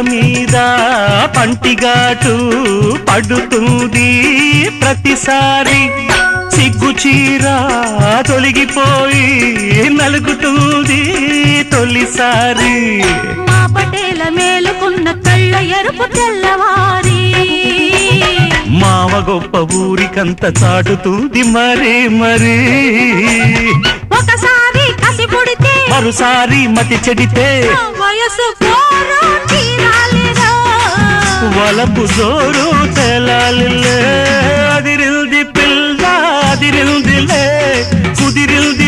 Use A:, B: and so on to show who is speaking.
A: మీద పంటిగాటు పడుతుంది ప్రతిసారి సిగ్గు చీర తొలగిపోయి నలుగుతుంది తొలిసారి
B: మా పటేల మేలుకున్న కళ్ళ ఎరుపు తెల్లవారి
A: మావ గొప్ప ఊరికంత చాటుతుంది మరే మరీ
B: ఒకసారి కసి పుడితే
A: మరోసారి మతి చెడితే
B: వయసు పోరు తీరాలిరా
A: వలపు జోరు తెలాలిలే అదిరిల్ది పిల్ల అదిరిల్దిలే కుదిరిల్ది